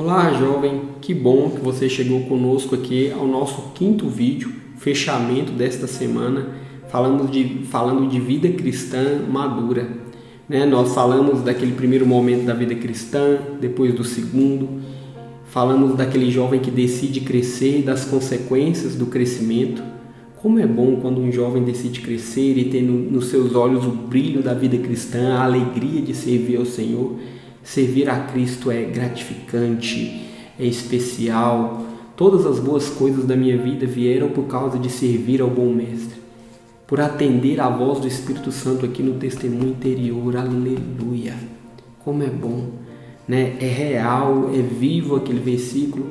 Olá, jovem, que bom que você chegou conosco aqui ao nosso quinto vídeo, fechamento desta semana, falando de vida cristã madura. Nós falamos daquele primeiro momento da vida cristã, depois do segundo, falamos daquele jovem que decide crescer e das consequências do crescimento. Como é bom quando um jovem decide crescer e ter nos seus olhos o brilho da vida cristã, a alegria de servir ao Senhor. Servir a Cristo é gratificante, é especial. Todas as boas coisas da minha vida vieram por causa de servir ao bom Mestre, por atender à voz do Espírito Santo aqui no testemunho interior. Aleluia! Como é bom, É real, é vivo aquele versículo.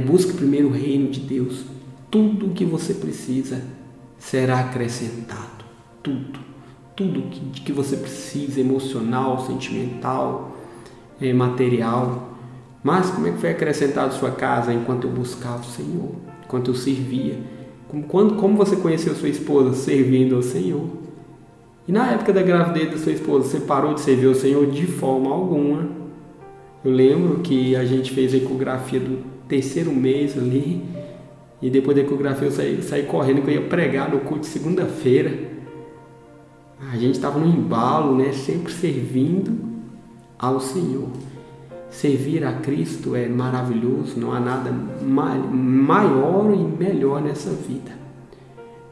Busque primeiro o reino de Deus. Tudo o que você precisa será acrescentado. Tudo que você precisa, emocional, sentimental, material. Mas como é que foi acrescentado sua casa enquanto eu buscava o Senhor, enquanto eu servia? Como você conheceu sua esposa? Servindo ao Senhor. E na época da gravidez da sua esposa, você parou de servir ao Senhor? De forma alguma. Eu lembro que a gente fez a ecografia do terceiro mês ali, e depois da ecografia eu saí correndo, que eu ia pregar no culto de segunda-feira. A gente estava no embalo, sempre servindo ao Senhor. Servir a Cristo é maravilhoso, não há nada maior e melhor nessa vida.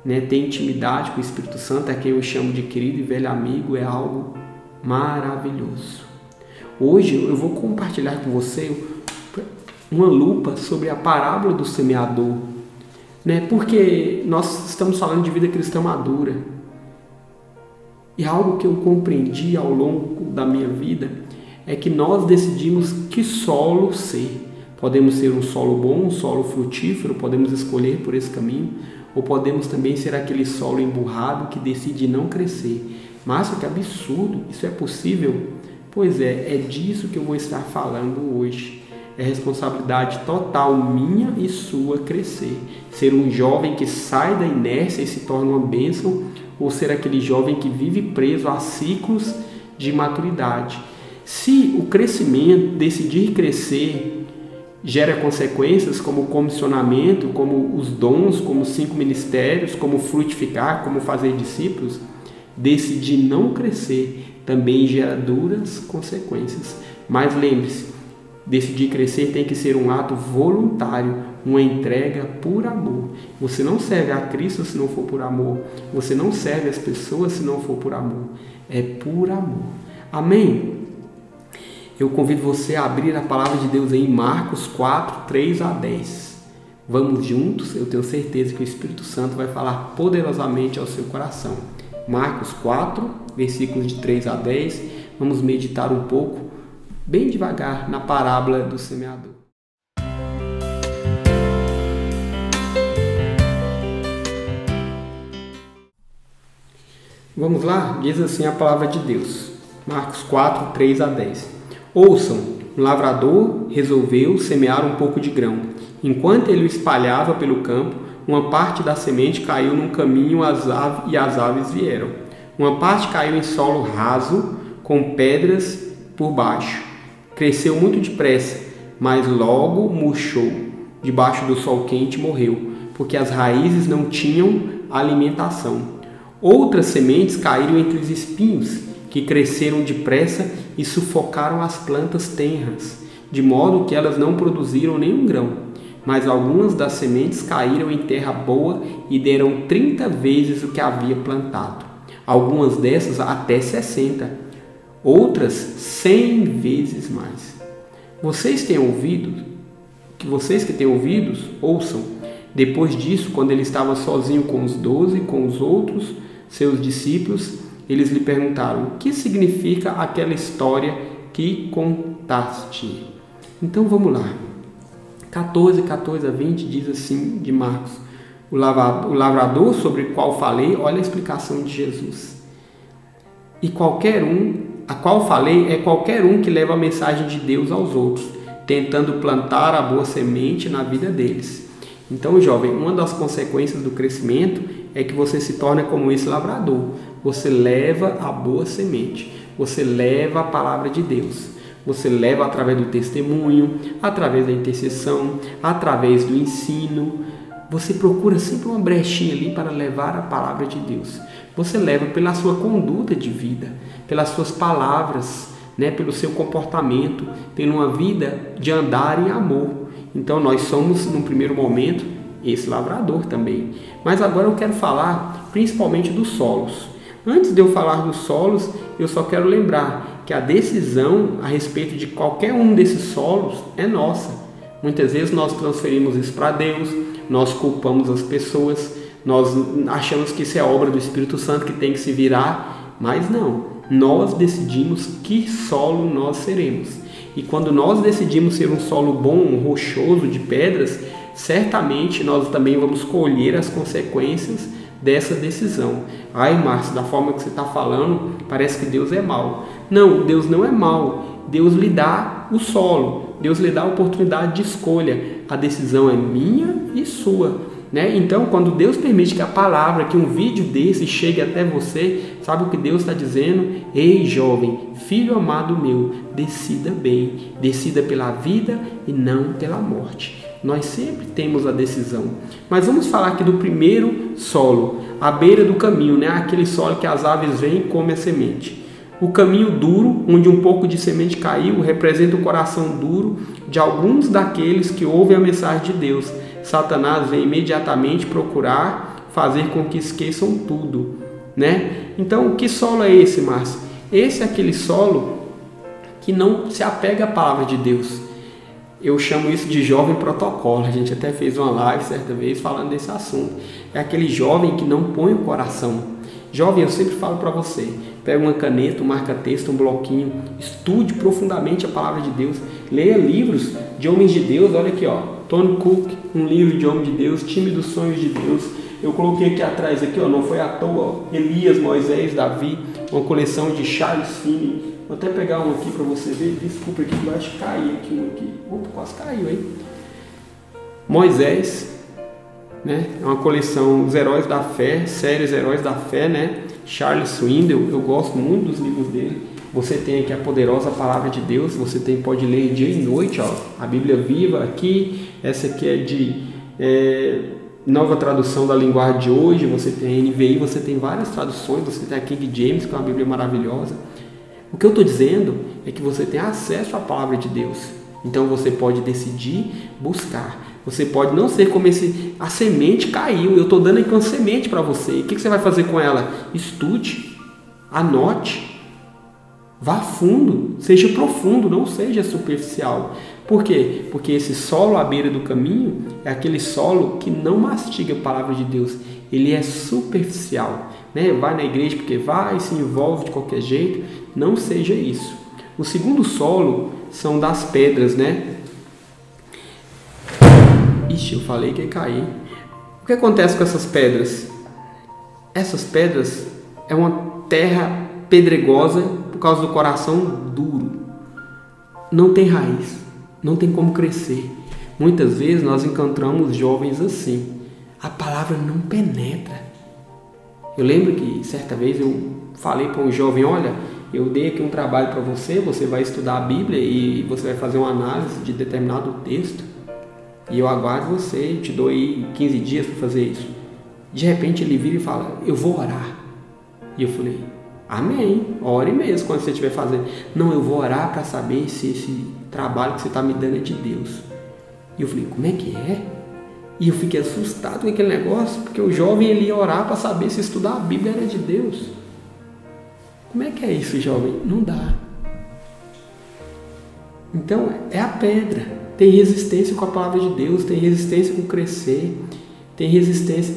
Ter intimidade com o Espírito Santo, a quem eu chamo de querido e velho amigo, é algo maravilhoso. Hoje eu vou compartilhar com você uma lupa sobre a parábola do semeador, porque nós estamos falando de vida cristã madura. E algo que eu compreendi ao longo da minha vida é que nós decidimos que solo ser. Podemos ser um solo bom, um solo frutífero, podemos escolher por esse caminho, ou podemos também ser aquele solo emburrado que decide não crescer. Mas que absurdo, isso é possível? Pois é disso que eu vou estar falando hoje. É responsabilidade total minha e sua crescer. Ser um jovem que sai da inércia e se torna uma bênção, ou ser aquele jovem que vive preso a ciclos de maturidade. Se o crescimento, decidir crescer, gera consequências como o comissionamento, como os dons, como os 5 ministérios, como frutificar, como fazer discípulos, decidir não crescer também gera duras consequências. Mas lembre-se, decidir crescer tem que ser um ato voluntário, uma entrega por amor. Você não serve a Cristo se não for por amor. Você não serve as pessoas se não for por amor. É por amor. Amém? Eu convido você a abrir a palavra de Deus em Marcos 4, 3 a 10. Vamos juntos? Eu tenho certeza que o Espírito Santo vai falar poderosamente ao seu coração. Marcos 4, versículos de 3 a 10. Vamos meditar um pouco, bem devagar, na parábola do semeador. Vamos lá? Diz assim a palavra de Deus. Marcos 4, 3 a 10. Ouçam, um lavrador resolveu semear um pouco de grão. Enquanto ele o espalhava pelo campo, uma parte da semente caiu num caminho e as aves vieram. Uma parte caiu em solo raso, com pedras por baixo. Cresceu muito depressa, mas logo murchou. Debaixo do sol quente morreu, porque as raízes não tinham alimentação. Outras sementes caíram entre os espinhos, que cresceram depressa e sufocaram as plantas tenras, de modo que elas não produziram nenhum grão. Mas algumas das sementes caíram em terra boa e deram 30 vezes o que havia plantado. Algumas dessas até 60, outras 100 vezes mais. Vocês que têm ouvidos, ouçam. Depois disso, quando ele estava sozinho com os 12, com os outros seus discípulos, eles lhe perguntaram: o que significa aquela história que contaste? Então vamos lá. 14 a 20 diz assim de Marcos: o lavrador sobre o qual falei, olha a explicação de Jesus. E a qual falei é qualquer um que leva a mensagem de Deus aos outros, tentando plantar a boa semente na vida deles. Então, jovem, uma das consequências do crescimento é que você se torna como esse lavrador. Você leva a boa semente, você leva a palavra de Deus. você leva através do testemunho, através da intercessão, através do ensino. Você procura sempre uma brechinha ali para levar a palavra de Deus. Você leva pela sua conduta de vida, pelas suas palavras, né, pelo seu comportamento, tendo uma vida de andar em amor. Então nós somos, num primeiro momento, esse lavrador também. Mas agora eu quero falar principalmente dos solos. Antes de eu falar dos solos, eu só quero lembrar que a decisão a respeito de qualquer um desses solos é nossa. Muitas vezes nós transferimos isso para Deus, nós culpamos as pessoas, nós achamos que isso é obra do Espírito Santo que tem que se virar, mas não. Nós decidimos que solo nós seremos. E quando nós decidimos ser um solo bom, rochoso, de pedras, certamente nós também vamos colher as consequências dessa decisão. Ai, Márcio, da forma que você está falando, parece que Deus é mau. Não, Deus não é mau. Deus lhe dá o solo. Deus lhe dá a oportunidade de escolha. A decisão é minha e sua. Né? Então, quando Deus permite que a palavra, que um vídeo desse chegue até você, sabe o que Deus está dizendo? Ei, jovem, filho amado meu, decida bem. Decida pela vida e não pela morte. Nós sempre temos a decisão. Mas vamos falar aqui do primeiro solo, à beira do caminho, né? Aquele solo que as aves vêm e comem a semente. O caminho duro, onde um pouco de semente caiu, representa o coração duro de alguns daqueles que ouvem a mensagem de Deus. Satanás vem imediatamente procurar fazer com que esqueçam tudo, né? Então, que solo é esse, Márcio? Esse é aquele solo que não se apega à palavra de Deus. Eu chamo isso de jovem protocolo. A gente até fez uma live certa vez falando desse assunto. É aquele jovem que não põe o coração. Jovem, eu sempre falo para você, pega uma caneta, um marca-texto, um bloquinho, estude profundamente a palavra de Deus, leia livros de homens de Deus. Olha aqui, ó, Tony Cook, um livro de homem de Deus, Time dos Sonhos de Deus. Eu coloquei aqui atrás, aqui, ó, não foi à toa, ó, Elias, Moisés, Davi, uma coleção de Charles Finney. Vou até pegar um aqui para você ver. Desculpa aqui, eu acho que caiu aqui um aqui. Opa, quase caiu, hein? Moisés, né? É uma coleção dos Heróis da Fé, séries Heróis da Fé, né? Charles Swindoll, eu gosto muito dos livros dele. Você tem aqui a poderosa palavra de Deus, você pode ler dia e noite, ó, a Bíblia viva aqui. Essa aqui é de nova tradução da linguagem de hoje. Você tem a NVI, você tem várias traduções, você tem a King James, que é uma Bíblia maravilhosa. O que eu estou dizendo é que você tem acesso à palavra de Deus. Então você pode decidir buscar. Você pode não ser como a semente caiu. Eu estou dando aqui uma semente para você. E o que você vai fazer com ela? Estude, anote, vá fundo, seja profundo, não seja superficial. Por quê? Porque esse solo à beira do caminho é aquele solo que não mastiga a palavra de Deus. Ele é superficial, né? Vai na igreja porque vai, se envolve de qualquer jeito. Não seja isso. O segundo solo são das pedras, né? Ixi, eu falei que ia cair. O que acontece com essas pedras? Essas pedras é uma terra pedregosa por causa do coração duro. Não tem raiz, não tem como crescer. Muitas vezes nós encontramos jovens assim. A palavra não penetra. Eu lembro que certa vez eu falei para um jovem, olha, eu dei aqui um trabalho para você, você vai estudar a Bíblia e você vai fazer uma análise de determinado texto e eu aguardo você, te dou aí 15 dias para fazer isso. De repente ele vira e fala, eu vou orar. E eu falei, amém, ore mesmo quando você estiver fazendo. Não, eu vou orar para saber se esse trabalho que você está me dando é de Deus. E eu falei, como é que é? E eu fiquei assustado com aquele negócio, porque o jovem ele ia orar para saber se estudar a Bíblia era de Deus. Como é que é isso, jovem? Não dá. Então, é a pedra. Tem resistência com a palavra de Deus, tem resistência com crescer, tem resistência.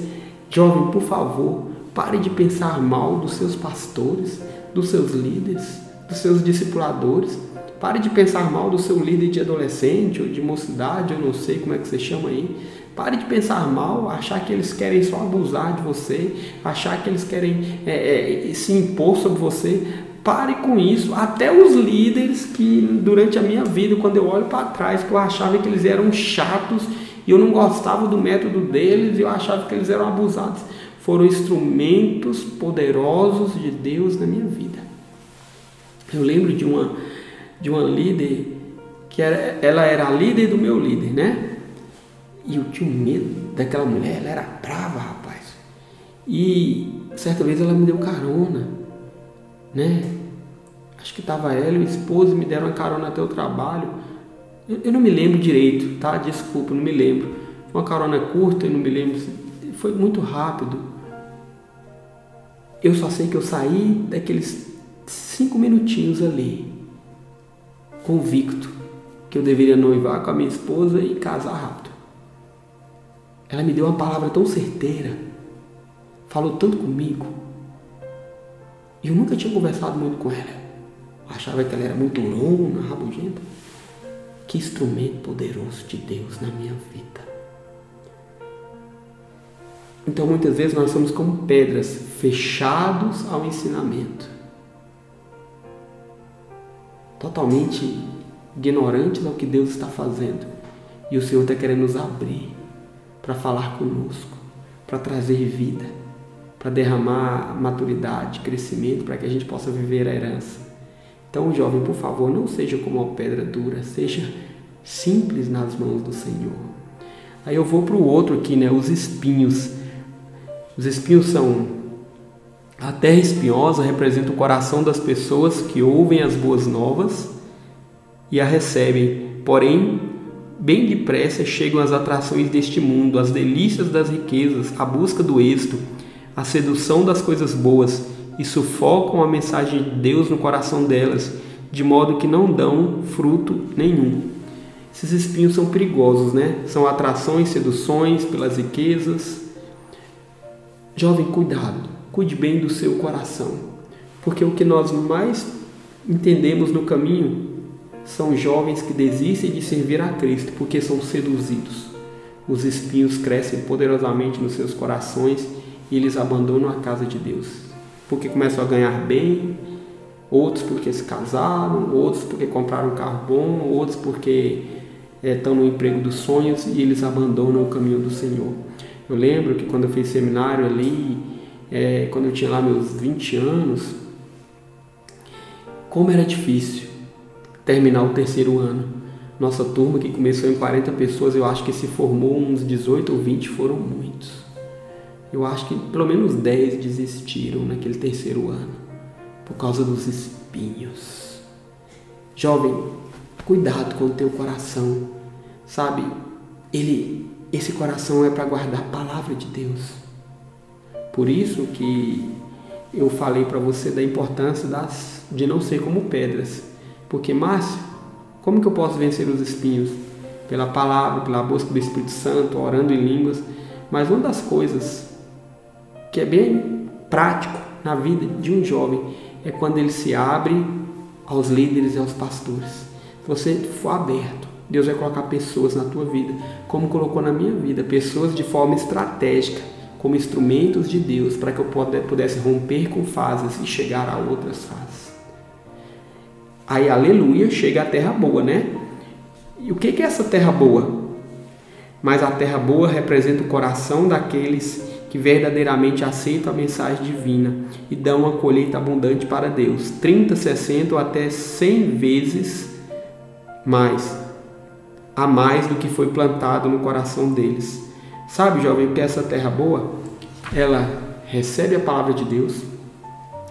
Jovem, por favor, pare de pensar mal dos seus pastores, dos seus líderes, dos seus discipuladores. Pare de pensar mal do seu líder de adolescente ou de mocidade, eu não sei como é que você chama aí. Pare de pensar mal, achar que eles querem só abusar de você, achar que eles querem se impor sobre você. Pare com isso. Até os líderes que durante a minha vida, quando eu olho para trás, que eu achava que eles eram chatos e eu não gostava do método deles, eu achava que eles eram abusados, foram instrumentos poderosos de Deus na minha vida. Eu lembro de de uma líder ela era a líder do meu líder, né? E eu tinha medo daquela mulher, ela era brava, rapaz. E certa vez ela me deu carona, né? Acho que estava ela e o esposo me deram uma carona até o trabalho. Eu não me lembro direito, tá? Desculpa, não me lembro. Foi uma carona curta, eu não me lembro. Foi muito rápido. Eu só sei que eu saí daqueles 5 minutinhos ali, convicto que eu deveria noivar com a minha esposa e casar rápido. Ela me deu uma palavra tão certeira, falou tanto comigo. E eu nunca tinha conversado muito com ela. Eu achava que ela era muito lona, rabugenta. Que instrumento poderoso de Deus na minha vida. Então muitas vezes nós somos como pedras, fechados ao ensinamento, totalmente ignorantes ao que Deus está fazendo. E o Senhor está querendo nos abrir para falar conosco, para trazer vida, para derramar maturidade, crescimento, para que a gente possa viver a herança. Então, jovem, por favor, não seja como uma pedra dura, seja simples nas mãos do Senhor. Aí eu vou para o outro aqui, né? Os espinhos. Os espinhos são... A terra espinhosa representa o coração das pessoas que ouvem as boas novas e a recebem. Porém, bem depressa chegam as atrações deste mundo, as delícias das riquezas, a busca do êxito, a sedução das coisas boas e sufocam a mensagem de Deus no coração delas, de modo que não dão fruto nenhum. Esses espinhos são perigosos, né? São atrações, seduções pelas riquezas. Jovem, cuidado, cuide bem do seu coração, porque o que nós mais entendemos no caminho são jovens que desistem de servir a Cristo porque são seduzidos. Os espinhos crescem poderosamente nos seus corações e eles abandonam a casa de Deus, porque começam a ganhar bem, outros porque se casaram, outros porque compraram um carro bom, outros porque estão no emprego dos sonhos e eles abandonam o caminho do Senhor. Eu lembro que quando eu fiz seminário ali, quando eu tinha lá meus 20 anos, como era difícil terminar o terceiro ano. Nossa turma, que começou em 40 pessoas, eu acho que se formou uns 18 ou 20, foram muitos. Eu acho que pelo menos 10 desistiram naquele terceiro ano, por causa dos espinhos. Jovem, cuidado com o teu coração, sabe? Esse coração é para guardar a palavra de Deus. Por isso que eu falei para você da importância de não ser como pedras. Porque, Márcio, como que eu posso vencer os espinhos? Pela palavra, pela busca do Espírito Santo, orando em línguas. Mas uma das coisas que é bem prático na vida de um jovem é quando ele se abre aos líderes e aos pastores. Se você for aberto, Deus vai colocar pessoas na tua vida, como colocou na minha vida, pessoas de forma estratégica, como instrumentos de Deus, para que eu pudesse romper com fases e chegar a outras fases. Aí, aleluia, chega a terra boa, né? E o que é essa terra boa? Mas a terra boa representa o coração daqueles que verdadeiramente aceitam a mensagem divina e dão uma colheita abundante para Deus, 30, 60 ou até 100 vezes a mais do que foi plantado no coração deles. Sabe, jovem, que essa terra boa, ela recebe a palavra de Deus,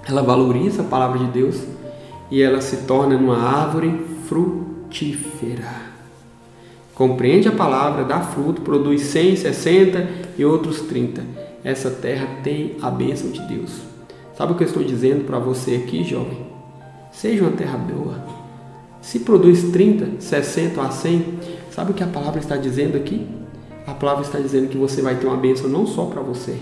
ela valoriza a palavra de Deus e ela se torna uma árvore frutífera. Compreende a palavra, dá fruto, produz 100, 60 e outros 30. Essa terra tem a bênção de Deus. Sabe o que eu estou dizendo para você aqui, jovem? Seja uma terra boa. Se produz 30, 60 a 100, sabe o que a palavra está dizendo aqui? A palavra está dizendo que você vai ter uma bênção não só para você,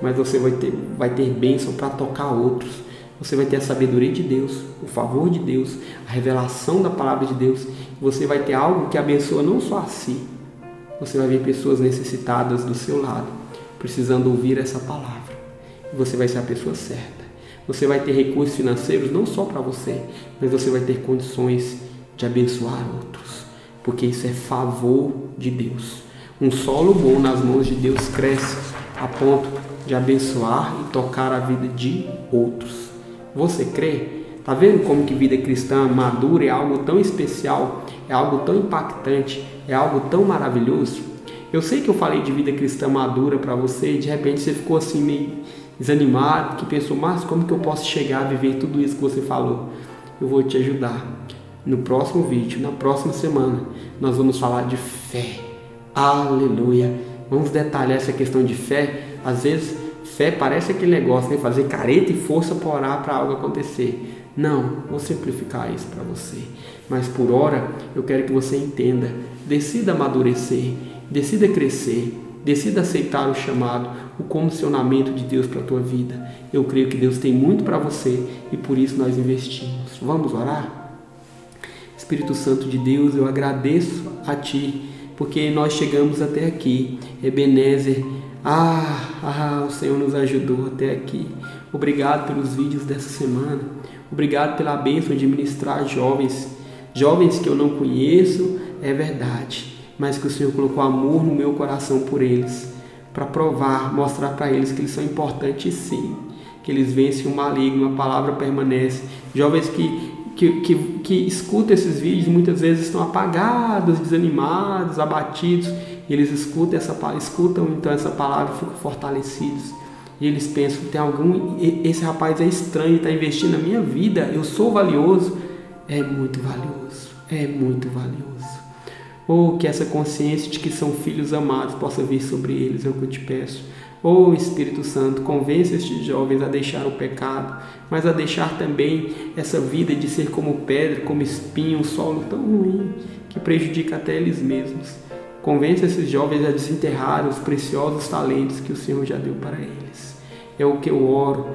mas você vai ter bênção para tocar outros. Você vai ter a sabedoria de Deus, o favor de Deus, a revelação da palavra de Deus. Você vai ter algo que abençoa não só a si. Você vai ver pessoas necessitadas do seu lado, precisando ouvir essa palavra. E você vai ser a pessoa certa. Você vai ter recursos financeiros não só para você, mas você vai ter condições de abençoar outros. Porque isso é favor de Deus. Um solo bom nas mãos de Deus cresce a ponto de abençoar e tocar a vida de outros. Você crê? Tá vendo como que vida cristã madura é algo tão especial, é algo tão impactante, é algo tão maravilhoso? Eu sei que eu falei de vida cristã madura para você e de repente você ficou assim meio desanimado, que pensou, mas como que eu posso chegar a viver tudo isso que você falou? Eu vou te ajudar. No próximo vídeo, na próxima semana, nós vamos falar de fé. Aleluia! Vamos detalhar essa questão de fé. Às vezes, fé parece aquele negócio, né? Fazer careta e força para orar para algo acontecer. Não, vou simplificar isso para você. Mas por hora, eu quero que você entenda. Decida amadurecer, decida crescer, decida aceitar o chamado, o comissionamento de Deus para a tua vida. Eu creio que Deus tem muito para você e por isso nós investimos. Vamos orar? Espírito Santo de Deus, eu agradeço a Ti, porque nós chegamos até aqui. Ebenezer, o Senhor nos ajudou até aqui. Obrigado pelos vídeos dessa semana. Obrigado pela bênção de ministrar jovens que eu não conheço, é verdade, mas que o Senhor colocou amor no meu coração por eles, para provar, mostrar para eles que eles são importantes sim, que eles vencem o maligno, a palavra permanece. Jovens que escutam esses vídeos muitas vezes estão apagados, desanimados, abatidos, e eles escutam então essa palavra e ficam fortalecidos. E eles pensam, esse rapaz é estranho, está investindo na minha vida, eu sou valioso. É muito valioso, é muito valioso. Que essa consciência de que são filhos amados possa vir sobre eles, é o que eu te peço. Espírito Santo, convence estes jovens a deixar o pecado, mas a deixar também essa vida de ser como pedra, como espinho, um solo tão ruim, que prejudica até eles mesmos. Convence esses jovens a desenterrar os preciosos talentos que o Senhor já deu para eles. É o que eu oro.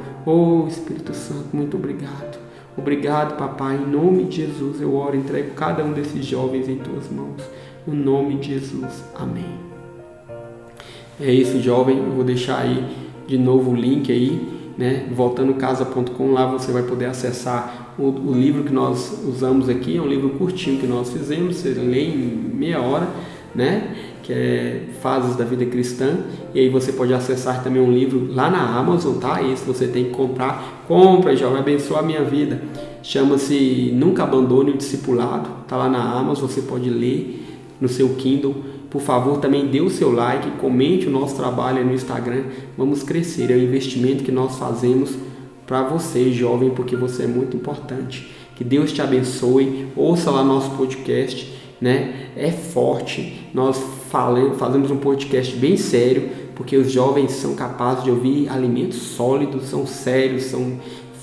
Espírito Santo, muito obrigado. Obrigado, papai. Em nome de Jesus eu oro, entrego cada um desses jovens em tuas mãos. No nome de Jesus. Amém. É isso, jovem. Eu vou deixar aí de novo o link aí, né? Voltandocasa.com, lá você vai poder acessar o livro que nós usamos aqui. É um livro curtinho que nós fizemos, você lê em meia hora, né? Que é Fases da Vida Cristã, e aí você pode acessar também um livro lá na Amazon, tá? Esse você tem que comprar, já vai abençoar a minha vida. Chama-se Nunca Abandone o Discipulado, tá lá na Amazon, você pode ler no seu Kindle. Por favor, também dê o seu like, comente o nosso trabalho aí no Instagram, vamos crescer, é um investimento que nós fazemos para você, jovem, porque você é muito importante. Que Deus te abençoe, ouça lá nosso podcast, né? É forte, nós fazemos um podcast bem sério, porque os jovens são capazes de ouvir alimentos sólidos, são sérios, são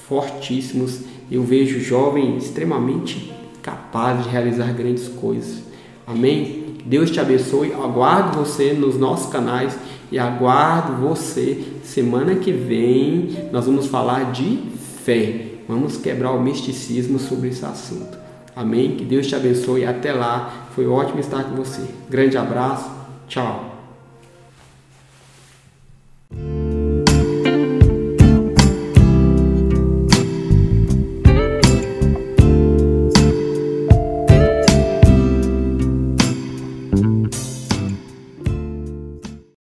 fortíssimos. Eu vejo jovens extremamente capazes de realizar grandes coisas. Amém? Deus te abençoe, aguardo você nos nossos canais e aguardo você semana que vem. Nós vamos falar de fé, vamos quebrar o misticismo sobre esse assunto. Amém? Que Deus te abençoe. Até lá. Foi ótimo estar com você. Grande abraço. Tchau.